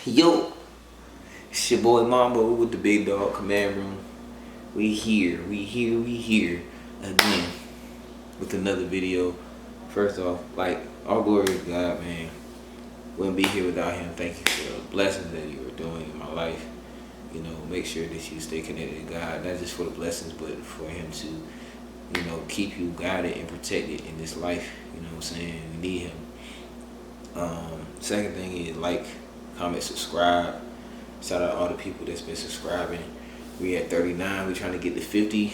Yo, it's your boy Mambo with the Big Dog Command Room. We here again with another video. First off, like, all glory to God, man. Wouldn't be here without him. Thank you for the blessings that you are doing in my life. You know, make sure that you stay connected to God, not just for the blessings, but for him to, keep you guided and protected in this life. You know what I'm saying? We need him. Second thing is like, comment, subscribe. Shout out all the people that's been subscribing. We at 39. We trying to get to 50.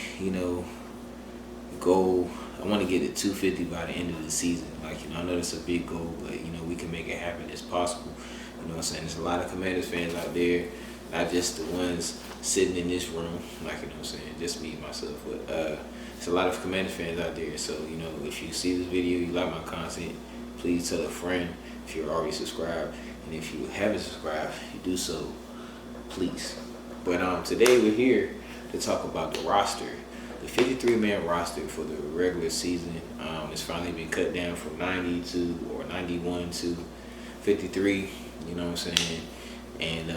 Goal. I want to get to 250 by the end of the season. I know that's a big goal, but we can make it happen. It's possible. You know what I'm saying? There's a lot of Commanders fans out there, not just the ones sitting in this room. Just me and myself, but there's a lot of Commanders fans out there. So if you see this video, you like my content, please tell a friend if you're already subscribed, and if you haven't subscribed, you do so, please. But today we're here to talk about the roster. The 53-man roster for the regular season has finally been cut down from 91 to 53. You know what I'm saying? And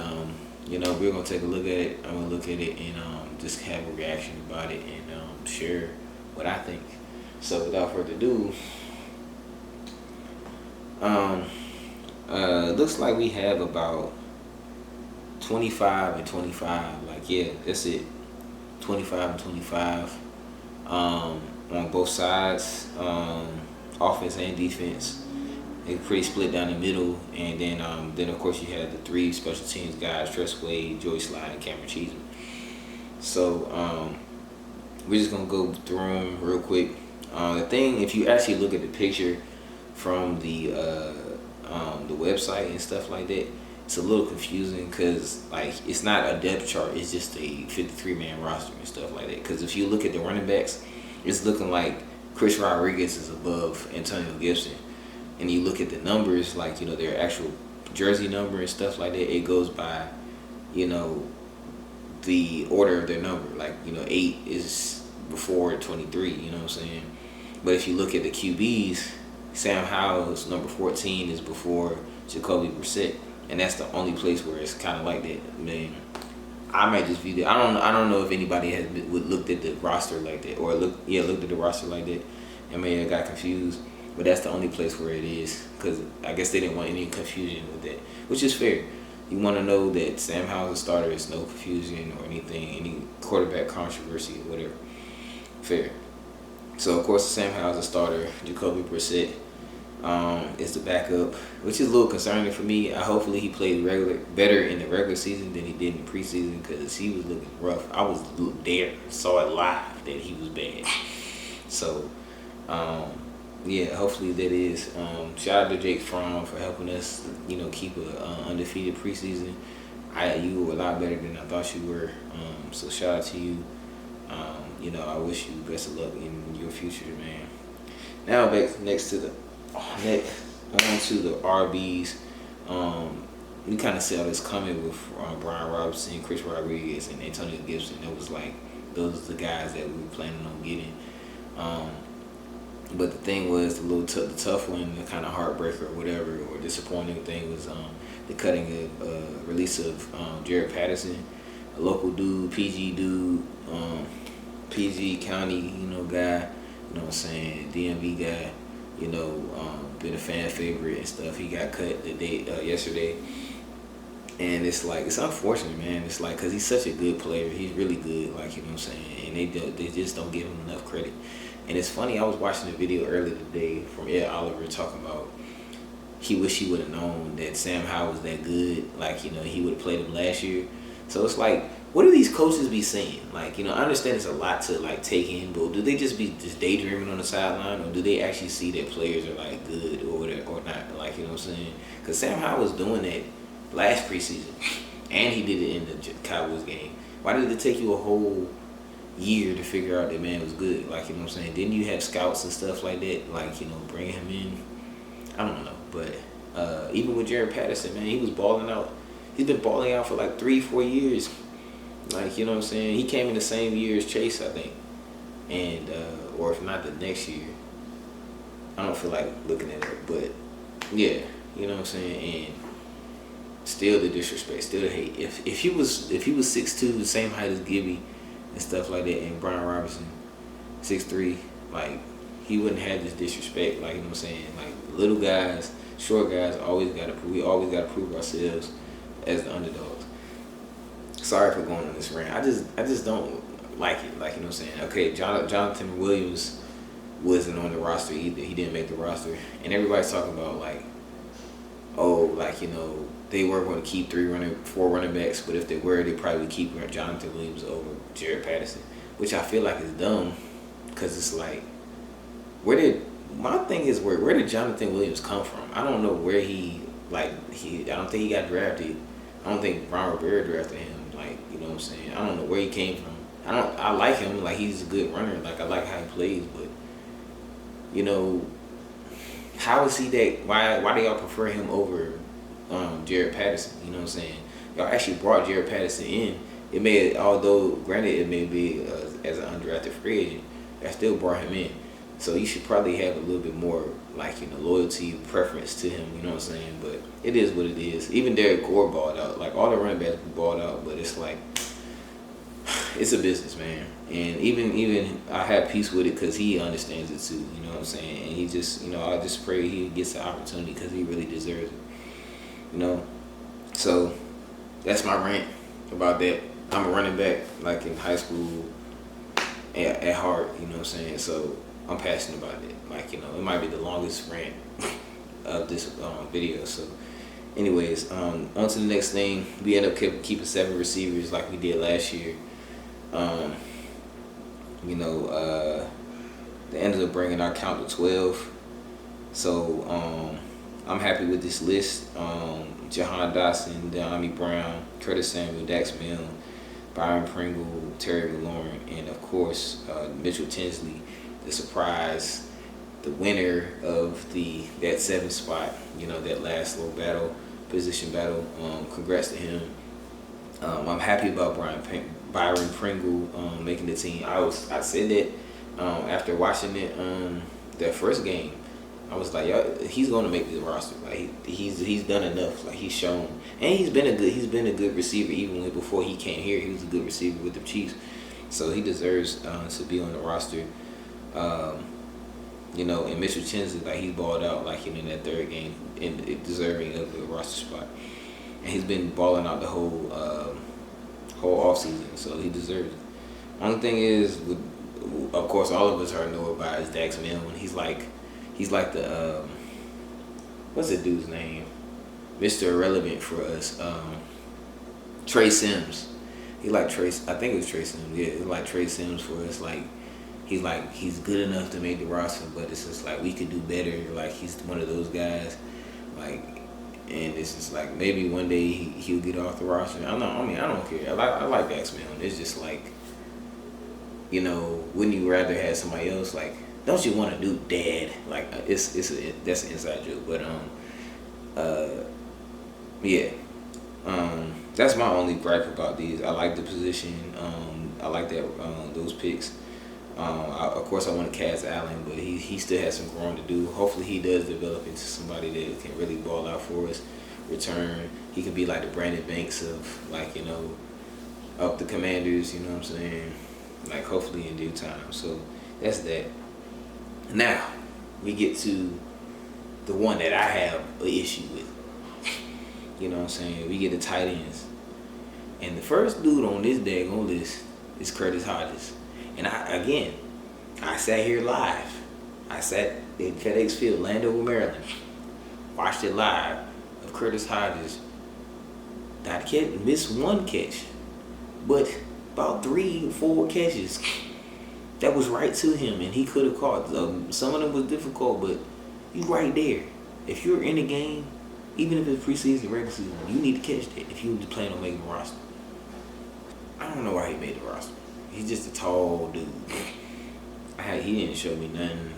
we're gonna take a look at it. I'm gonna look at it and just have a reaction about it and share what I think. So without further ado, looks like we have about 25 and 25. That's it. 25 and 25 on both sides, offense and defense. They pretty split down the middle, and then of course you had the three special teams guys: Tress Wade, Joey Slye, and Cameron Cheeseman. So we're just gonna go through them real quick. The thing, if you actually look at the picture from the website and stuff like that, it's a little confusing because it's not a depth chart. It's just a 53-man roster and stuff like that. Because if you look at the running backs, it's looking like Chris Rodriguez is above Antonio Gibson. And you look at the numbers, their actual jersey number and stuff like that, it goes by, the order of their number. 8 is before 23, you know what I'm saying? But if you look at the QBs, Sam Howell's number 14 is before Jacoby Brissett. And that's the only place where it's kind of like that. I might just view that. I don't know if anybody has looked at the roster like that, or looked at the roster like that, and may have got confused. But that's the only place where it is, because I guess they didn't want any confusion with that, which is fair. You want to know that Sam Howell's a starter, is no confusion or anything, any quarterback controversy or whatever. Fair. So of course Sam Howell's a starter. Jacoby Brissett is the backup, which is a little concerning for me. Hopefully he played better in the regular season than he did in the preseason, because he was looking rough. I was there, saw it live that he was bad. So hopefully that is. Shout out to Jake Fromm for helping us, keep a undefeated preseason. You were a lot better than I thought you were. So shout out to you. I wish you best of luck in your future, man. Now back on to the RBs. We kind of saw this coming with Brian Robinson, Chris Rodriguez, and Antonio Gibson. It was those are the guys that we were planning on getting. But the thing was, the tough one, the kind of heartbreaker or whatever, or disappointing thing was the cutting release of Jared Patterson, a local dude, PG dude, PG County, guy, what I'm saying, DMV guy, been a fan favorite and stuff. He got cut yesterday, and it's unfortunate, man. It's because he's such a good player. He's really good, what I'm saying, and they just don't give him enough credit. And it's funny, I was watching a video earlier today from Ed Oliver talking about he wish he would have known that Sam Howell was that good. He would have played him last year. So it's what do these coaches be saying? I understand it's a lot to take in, but do they just be daydreaming on the sideline, or do they actually see that players are good or not? You know what I'm saying? Because Sam Howell was doing that last preseason, and he did it in the Cowboys game. Why did it take you a whole year to figure out that man was good? You know what I'm saying? Didn't you have scouts and stuff like that? Bringing him in? I don't know. But even with Jared Patterson, man, he was balling out. He's been balling out for 3-4 years. You know what I'm saying? He came in the same year as Chase, I think. And, or if not the next year. I don't feel like looking at it. But, yeah, you know what I'm saying? And Still the disrespect, still the hate. If he was 6'2", the same height as Gibby and stuff like that, and Brian Robinson 6'3", like he wouldn't have this disrespect. Like, you know what I'm saying? Like little guys, short guys, we always gotta prove ourselves as the underdogs. Sorry for going on this rant. I just don't like it. Like, you know what I'm saying? Okay, Jonathan Williams wasn't on the roster either. He didn't make the roster, and everybody's talking about like, oh, like, you know, they were going to keep 4 running backs, but if they were, they probably would keep Jonathan Williams over Jared Patterson, which I feel like is dumb, because it's like, my thing is, where did Jonathan Williams come from? I don't know where I don't think he got drafted. I don't think Ron Rivera drafted him. Like, you know what I'm saying? I don't know where he came from. I like him. Like, he's a good runner. Like, I like how he plays, but, you know, how is he that? Why do y'all prefer him over Jared Patterson? You know what I'm saying? Y'all actually brought Jared Patterson in. Although granted it may be as an undrafted free agent, I still brought him in. So you should probably have a little bit more, like, you know, loyalty, preference to him. You know what I'm saying? But it is what it is. Even Derek Gore balled out. Like, all the running backs balled out, but it's like, it's a business, man. And even I have peace with it because he understands it too. You know what I'm saying? And he just, you know, I just pray he gets the opportunity because he really deserves it. You know? So that's my rant about that. I'm a running back, like in high school, at heart. You know what I'm saying? So I'm passionate about it. Like, you know, it might be the longest rant of this video. So anyways, on to the next thing. We end up keeping 7 receivers like we did last year. You know, they ended up bringing our count to 12. So I'm happy with this list. Jahan Dotson, De'Ami Brown, Curtis Samuel, Dax Milne, Byron Pringle, Terry McLaurin, and of course Mitchell Tinsley, the surprise, the winner of that 7th spot. You know, that last little position battle. Congrats to him. I'm happy about Byron Pringle making the team. I said that after watching it that first game. I was like, he's gonna make the roster. Like, he's done enough. Like, he's shown, and he's been a good receiver even before he came here. He was a good receiver with the Chiefs, so he deserves to be on the roster. You know, and Mitchell Tinsley, like, he balled out, like, in that 3rd game, and deserving of the roster spot. And he's been balling out the whole offseason, so he deserves it. Only thing is, of course, all of us know about is Dax Milne. He's like the what's the dude's name? Mr. Irrelevant for us. Trey Sims. I think it was Trey Sims. Yeah, it's like Trey Sims for us. Like, he's good enough to make the roster, but it's just like we could do better. Like, he's one of those guys. Like, and it's just like maybe one day he'll get off the roster. I don't care. I like Dax Milne. It's just like, you know, wouldn't you rather have somebody else? Like, don't you want to do dad? Like, that's an inside joke, but yeah. That's my only gripe about these. I like the position. I like that those picks. Of course, I want to Cass Allen, but he still has some growing to do. Hopefully, he does develop into somebody that can really ball out for us. Return. He can be like the Brandon Banks of, like, you know, of the Commanders. You know what I'm saying? Like, hopefully in due time. So that's that. Now we get to the one that I have an issue with. You know what I'm saying? We get the tight ends. And the first dude on this daggone list is Curtis Hodges. And I sat here live. I sat in FedEx Field, Landover, Maryland. Watched it live of Curtis Hodges. Missed 1 catch. But about 3 or 4 catches that was right to him, and he could have caught. Some of them was difficult, but you right there. If you're in the game, even if it's preseason, regular season, you need to catch that if you plan on making the roster. I don't know why he made the roster. He's just a tall dude. He didn't show me nothing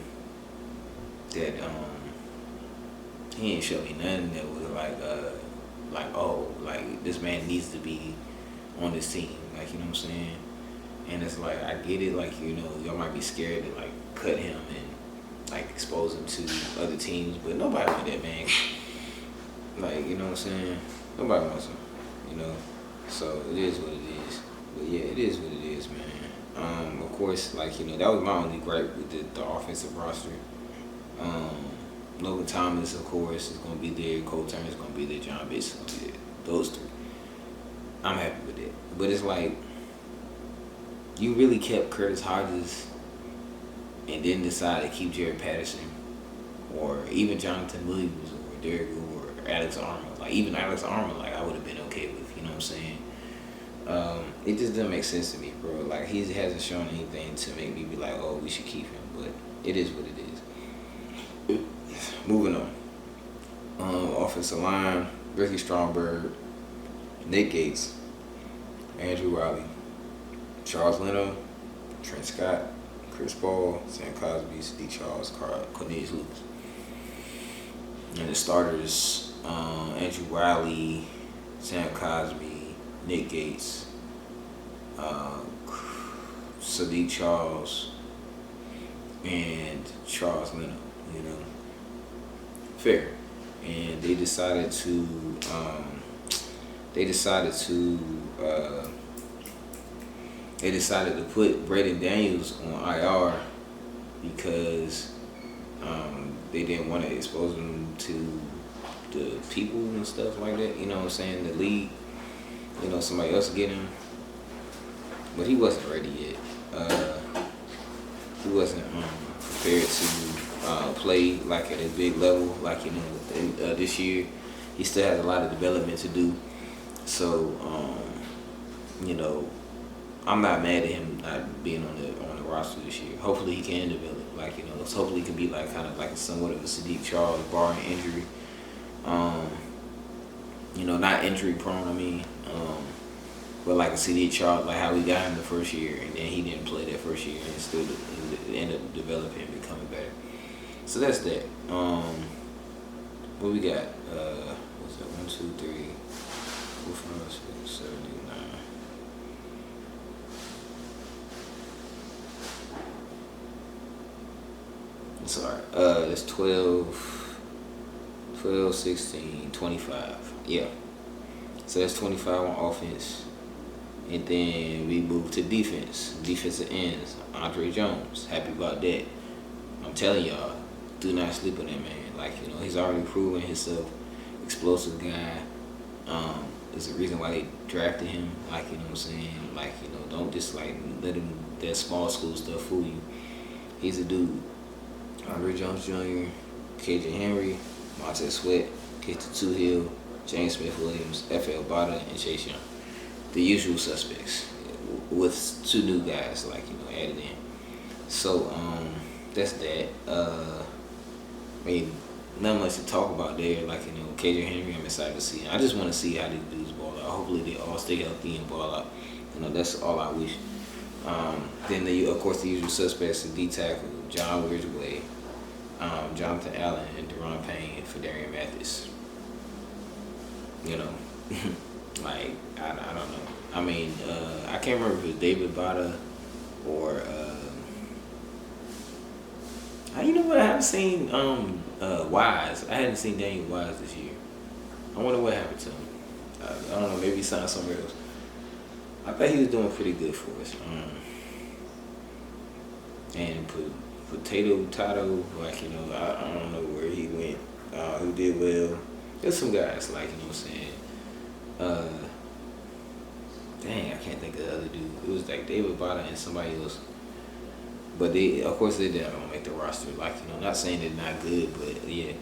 that was like this man needs to be on this team. Like, you know what I'm saying? And it's like, I get it, like, you know, y'all might be scared to, like, cut him and, like, expose him to other teams, but nobody want that man. Like, you know what I'm saying? Nobody wants him, you know. So it is what it is. But yeah, it is what it is, man. Of course, like, that was my only gripe with the offensive roster. Um, Logan Thomas, of course, is going to be there. Cole Turner is going to be there. John Bates is going to be there. Those three. I'm happy with it. But it's like, you really kept Curtis Hodges and then decided to keep Jared Patterson or even Jonathan Williams or Derek Gore or Alex Armour. Like, even Alex Armour, like, I would have been okay with, you know what I'm saying? It just doesn't make sense to me, bro. Like, he hasn't shown anything to make me be like, oh, we should keep him. But it is what it is. Moving on. Offensive line, Ricky Stromberg, Nick Gates, Andrew Riley, Charles Leno, Trent Scott, Chris Paul, Sam Cosby, Steve Charles, Cornelius Lucas. And the starters, Andrew Riley, Sam Cosby, Nick Gates, Sadiq Charles, and Charles Leno, Fair. And they decided to put Braden Daniels on IR because they didn't want to expose him to the people and stuff like that. You know what I'm saying? The league, somebody else get him. But he wasn't ready yet. He wasn't prepared to play like at a big level, like this year. He still has a lot of development to do. So, I'm not mad at him not being on the roster this year. Hopefully he can develop. Hopefully he can be like kind of like somewhat of a Sadiq Charles, barring injury. Not injury prone. But like a Sadiq Charles, like how we got him the first year, and then he didn't play that first year, and still ended up developing and becoming better. So that's that. What we got? What's that? 1, 2, 3, 4, 5, 6, 7, 8, 9. Sorry. That's 12, 16, 25. Yeah. So that's 25 on offense. And then we move to defense. Defensive ends. Andre Jones. Happy about that. I'm telling y'all, do not sleep on that man. He's already proven himself. Explosive guy. There's a reason why they drafted him. You know what I'm saying? Don't just let him, that small school stuff fool you. He's a dude. Andre Jones Jr., KJ Henry, Montez Sweat, Keita Toohill, James Smith-Williams, F.L. Bada, and Chase Young. The usual suspects, with 2 new guys, added in. So, that's that. Not much to talk about there. KJ Henry, I'm excited to see. I just want to see how these dudes ball out. Hopefully they all stay healthy and ball out. That's all I wish. Then, of course, the usual suspects, the D-tackle, John Ridgeway, Jonathan Allen, and Deron Payne for Darian Mathis. I don't know. I can't remember if it was David Bada or I haven't seen Wise. I hadn't seen Daniel Wise this year. I wonder what happened to him. I don't know. Maybe he signed somewhere else. I bet he was doing pretty good for us. And Potato Tato, I don't know where he went. Who did well? There's some guys what I'm saying. Dang, I can't think of the other dude. It was David Bada and somebody else. But of course, they didn't make the roster. Not saying they're not good, but yeah.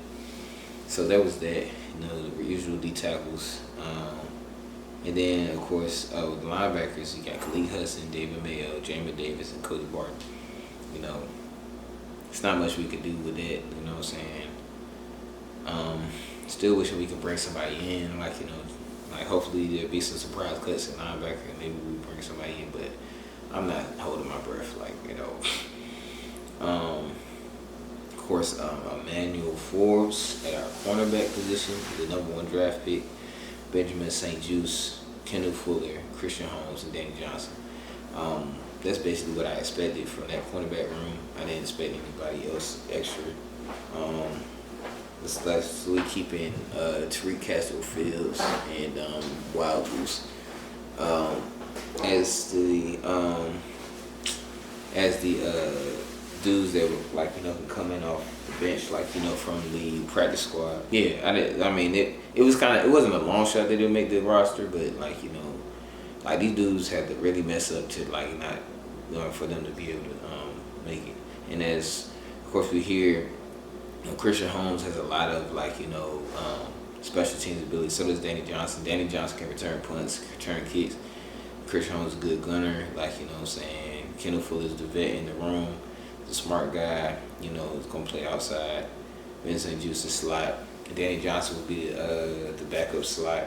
So that was that. The usual D tackles. And then, of course, with the linebackers, you got Khalid Hudson, David Mayo, Jamin Davis, and Cody Barton. It's not much we could do with that. You know what I'm saying? Still wishing we could bring somebody in. Hopefully there'll be some surprise cuts in linebacker, and maybe we bring somebody in. But I'm not holding my breath. Of course, Emmanuel Forbes at our cornerback position, the #1 draft pick. Benjamin St. Juste, Kendall Fuller, Christian Holmes, and Danny Johnson. That's basically what I expected from that cornerback room. I didn't expect anybody else extra. especially keeping Tariq Castro Fields and Wild Goose um, as the dudes that were like coming off the bench like from the practice squad. Yeah, I mean it was kind of it wasn't a long shot they didn't make the roster, but like like these dudes had to really mess up to like not for them to be able to make it. And as of course we hear, Christian Holmes has a lot of like special teams ability. So does Danny Johnson. Danny Johnson can return punts, return kicks. Christian Holmes is a good gunner, like what I'm saying. Kendall Fuller is the vet in the room, the smart guy, is gonna play outside. Vincent Juice the slot. Danny Johnson will be the backup slot.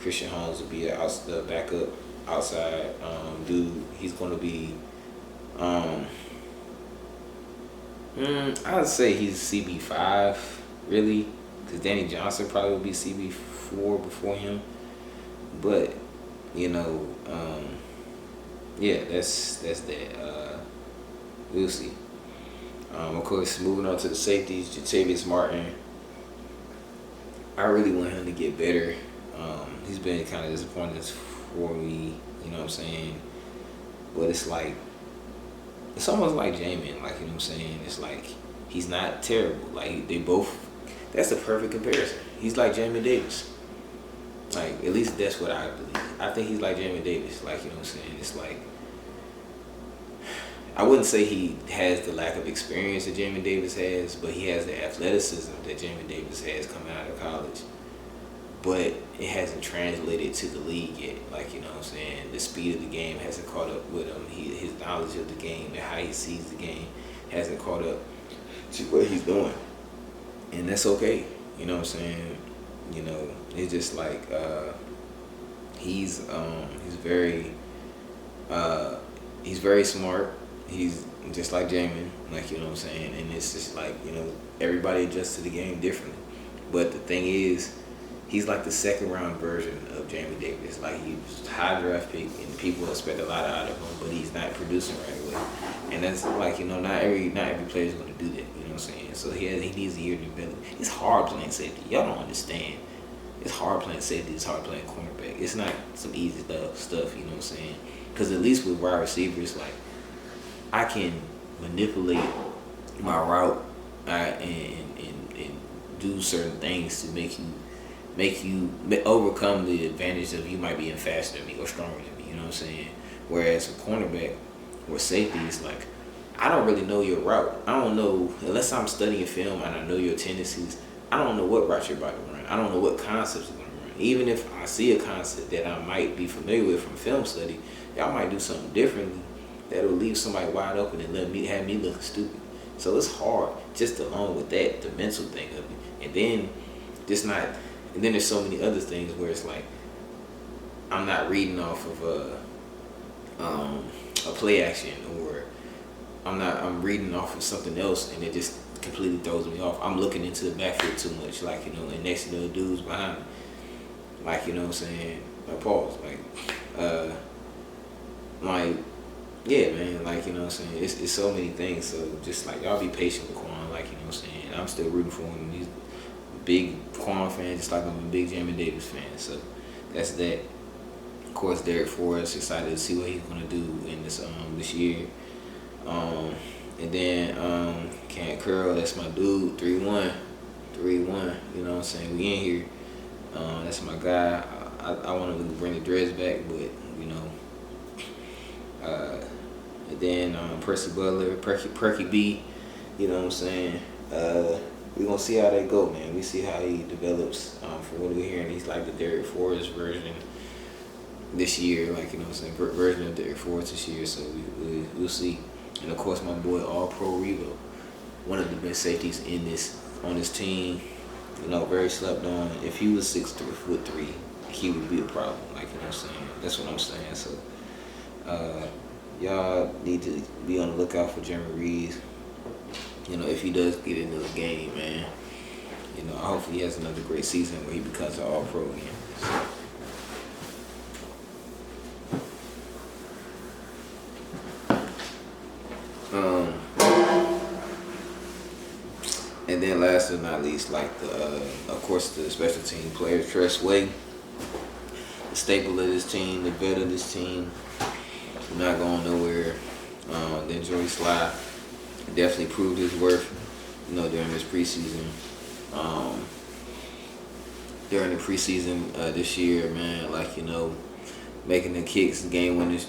Christian Holmes will be the backup outside dude. He's gonna be I would say he's CB5 really, because Danny Johnson probably would be CB4 before him. But yeah, that's that. We'll see. Of course, moving on to the safeties, Jatavius Martin. I really want him to get better. He's been kind of disappointing for me, you know what I'm saying? But it's like, it's almost like Jamin, like, what I'm saying? It's like, he's not terrible. Like, they both, that's the perfect comparison. He's like Jamin Davis. Like, at least that's what I believe. I think he's like Jamin Davis, like, what I'm saying? It's like, I wouldn't say he has the lack of experience that Jamin Davis has, but he has the athleticism that Jamin Davis has coming out of college. But it hasn't translated to the league yet. Like, what I'm saying? The speed of the game hasn't caught up with him. His knowledge of the game and how he sees the game hasn't caught up to what he's doing. And that's okay. You know what I'm saying? It's just like he's very smart. He's just like Jamin, like, what I'm saying? And it's just like, everybody adjusts to the game differently. But the thing is, he's like the second round version of Jamin Davis. Like, he's a high draft pick and people expect a lot out of him, but he's not producing right away. And that's like, not every player is going to do that, you know what I'm saying? So he needs a year to develop. It's hard playing safety. Y'all don't understand. It's hard playing safety. It's hard playing cornerback. It's not some easy stuff, you know what I'm saying? Because at least with wide receivers, like, I can manipulate my route and do certain things to make you overcome the advantage of you might be faster than me or stronger than me, you know what I'm saying? Whereas a cornerback or safety is like, I don't really know your route. I don't know, unless I'm studying film and I know your tendencies, I don't know what route you're about to run. I don't know what concepts you're going to run. Even if I see a concept that I might be familiar with from film study, y'all might do something differently that'll leave somebody wide open and have me looking stupid. So it's hard, just along with that, the mental thing of it. And then there's so many other things where it's like, I'm not reading off of a play action, or I'm reading off of something else, and it just completely throws me off. I'm looking into the backfield too much, like, and next to the dudes behind me. Like, what I'm saying? Pause. Yeah, man, like, what I'm saying? It's so many things. So just like, y'all be patient with Quan, like, what I'm saying? I'm still rooting for him. He's a big Quan fan, just like I'm a big Jamin Davis fan. So that's that. Of course, Derek Forrest, excited to see what he's gonna do in this year. And then Cam Curl, that's my dude, 3-1. You know what I'm saying? We in here. That's my guy. I want him to bring the dreads back, but and then Percy Butler, Perky B, you know what I'm saying? We're going to see how they go, man. We see how he develops. From what we're hearing, he's like the Derek Forrest version this year, like, you know what I'm saying? Version of Derek Forrest this year, so we'll see. And of course, my boy All-Pro Revo, one of the best safeties on this team. Very slept on. If he was 6'3", he would be a problem, like, you know what I'm saying? That's what I'm saying. So y'all need to be on the lookout for Jeremy Reeves. If he does get into the game, man. Hopefully he has another great season where he becomes an All-Pro again. And then last but not least, like of course, the special team player, Tress Way, the staple of this team, the vet of this team, not going nowhere. Then Joey Sly definitely proved his worth, during this preseason. Um, During the preseason this year, man, like making the kicks, game winners,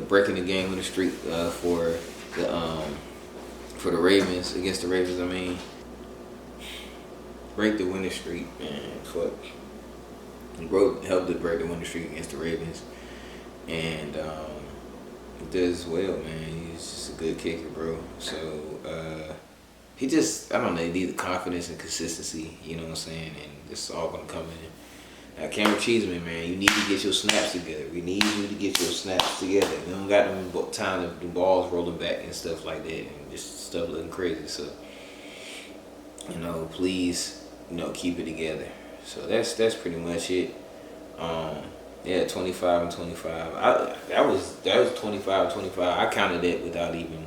breaking the game winning streak the for the Ravens against the Ravens. I mean, break the winning streak, man. Fuck, helped to break the winning streak against the Ravens, and does well, man. He's just a good kicker, bro. So he just, I don't know, he needs confidence and consistency. You know what I'm saying? And it's all gonna come in. Cameron Cheeseman, man, you need to get your snaps together. We need you to get your snaps together. We don't got them time to do balls rolling back and stuff like that, and just stuff looking crazy. So, please, keep it together. So that's pretty much it. Yeah, 25 and 25. That was 25 and 25. I counted that without even.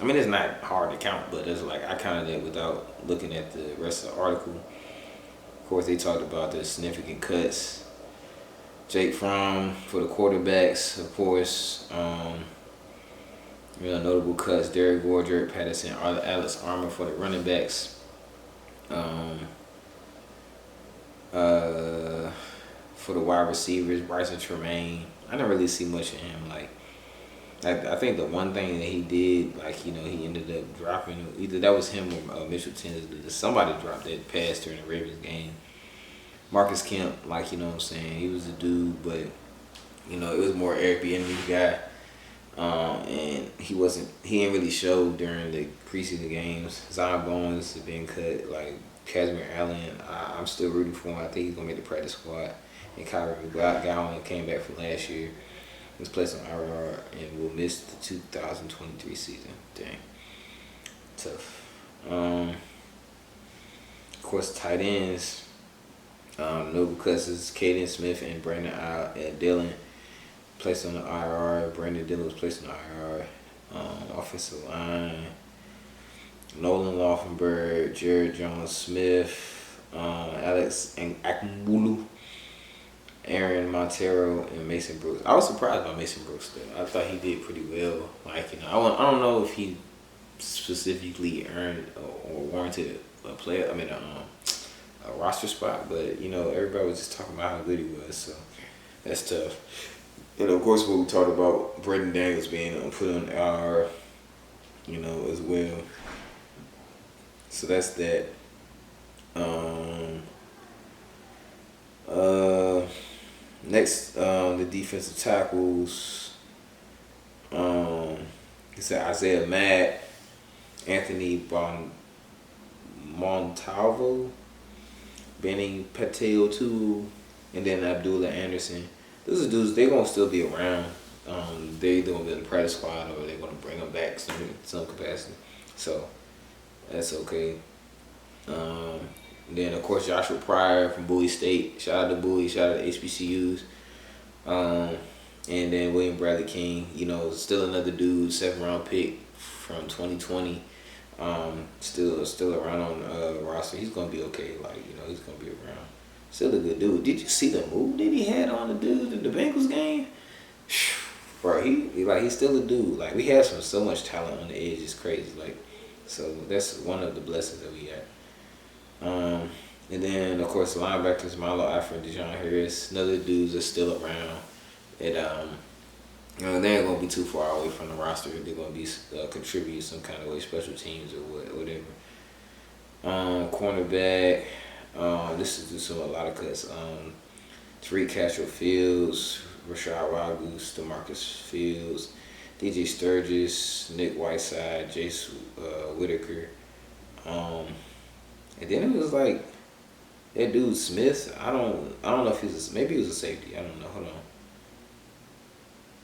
I mean, it's not hard to count, but it's like I counted that without looking at the rest of the article. Of course, they talked about the significant cuts. Jake Fromm for the quarterbacks, of course. Notable cuts: Derek Gore, Jared Patterson, Alex Armour for the running backs. For the wide receivers, Bryson Tremaine. I didn't really see much of him. Like, I think the one thing that he did, like, he ended up dropping, either that was him or Mitchell Tinsley. Somebody dropped that pass during the Ravens game. Marcus Kemp, like, what I'm saying, he was a dude, but, it was more Eric Bieniemy guy. And he didn't really show during the preseason games. Zion Bones had been cut, like, Casimir Allen, I'm still rooting for him. I think he's going to make the practice squad. And Kyrie McGowan came back from last year. He was placed on IR and will miss the 2023 season. Dang. Tough. Of course, tight ends. Notable cuts, Caden Smith and Brandon Dillon placed on the IR. Brandon Dillon was placed on the IR. Offensive line. Nolan Laufenberg, Jared Jones-Smith, Alex Akbulu, Aaron Montero, and Mason Brooks. I was surprised by Mason Brooks though. I thought he did pretty well. Like, I don't know if he specifically earned or warranted a player. I mean, a roster spot, but everybody was just talking about how good he was. So that's tough. And of course, what we talked about, Brendan Daniels being put on IR, as well. So that's that. Next, the defensive tackles. He said Isaiah Matt, Anthony Montalvo, Benny Patel too, and then Abdullah Anderson. Those are dudes. They're gonna still be around. They either gonna be in the practice squad or they're gonna bring them back some capacity. So that's okay. Then of course Joshua Pryor from Bowie State. Shout out to Bowie. Shout out to HBCUs. And then William Bradley King. Still another dude, 7th round pick from 2020. Still around on the roster. He's gonna be okay. Like, he's gonna be around. Still a good dude. Did you see the move that he had on the dude in the Bengals game? Bro, he's still a dude. Like, we have so much talent on the edge. It's crazy. Like, so that's one of the blessings that we got. And then of course linebackers Milo Alfred, Dejon Harris, another dudes that's still around. They ain't gonna be too far away from the roster. They're gonna be contribute some kind of way, special teams or whatever. Cornerback. This is a lot of cuts. Tariq Castro Fields, Rashad Wagus, DeMarcus Fields, DJ Sturgis, Nick Whiteside, Jace Whitaker. And then it was like that dude Smith. I don't know if maybe he was a safety. I don't know. Hold on.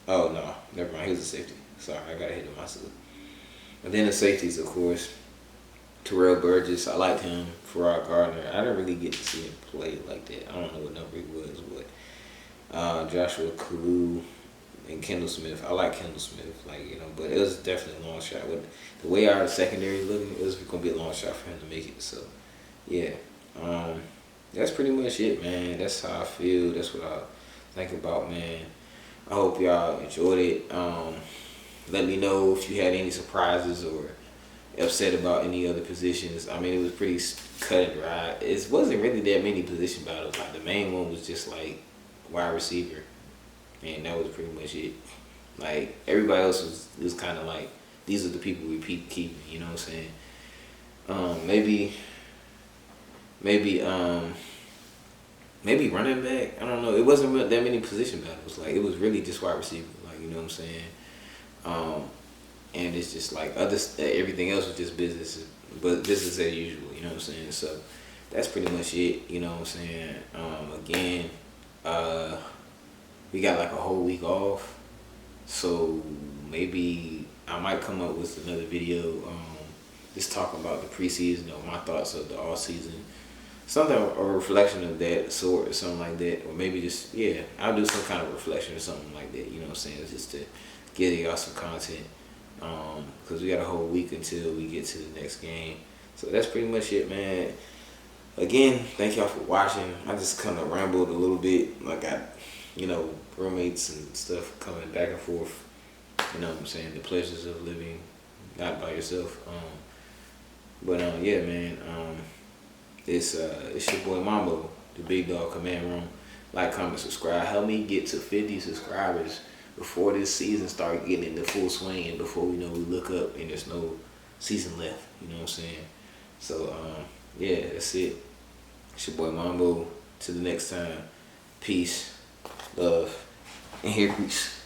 Oh no, never mind. He was a safety. Sorry, I got ahead of myself. And then the safeties, of course. Terrell Burgess, I liked him. Farrah Gardner, I didn't really get to see him play like that. I don't know what number he was, but Joshua Kalu, and Kendall Smith. I like Kendall Smith, like, you know, but it was definitely a long shot. With the way our secondary is looking, it was gonna be a long shot for him to make it. So, yeah, that's pretty much it, man. That's how I feel. That's what I think about, man. I hope y'all enjoyed it. Let me know if you had any surprises or upset about any other positions. I mean, it was pretty cut and dry. It wasn't really that many position battles. Like the main one was just like wide receiver, and that was pretty much it. Like everybody else was kind of like, these are the people we keeping. You know what I'm saying? Maybe maybe running back. I don't know. It wasn't that many position battles. Like it was really just wide receiver. Like, you know what I'm saying? And it's just like everything else was just business, but business as usual. You know what I'm saying? So that's pretty much it. You know what I'm saying? Again, we got like a whole week off, so maybe I might come up with another video, just talking about the preseason or my thoughts of the off season, something, a reflection of that sort or something like that, or maybe just, yeah, I'll do some kind of reflection or something like that. You know what I'm saying? Just to give y'all some content, because we got a whole week until we get to the next game. So that's pretty much it, man. Again, thank y'all for watching. I just kind of rambled a little bit. Like roommates and stuff coming back and forth. You know what I'm saying? The pleasures of living not by yourself. Yeah, man. It's your boy Mambo, the Big Dog Command Room. Like, comment, subscribe. Help me get to 50 subscribers before this season start getting into full swing, and before we look up and there's no season left. You know what I'm saying? So yeah, that's it. It's your boy Mambo. Till the next time. Peace, love, and hair grease.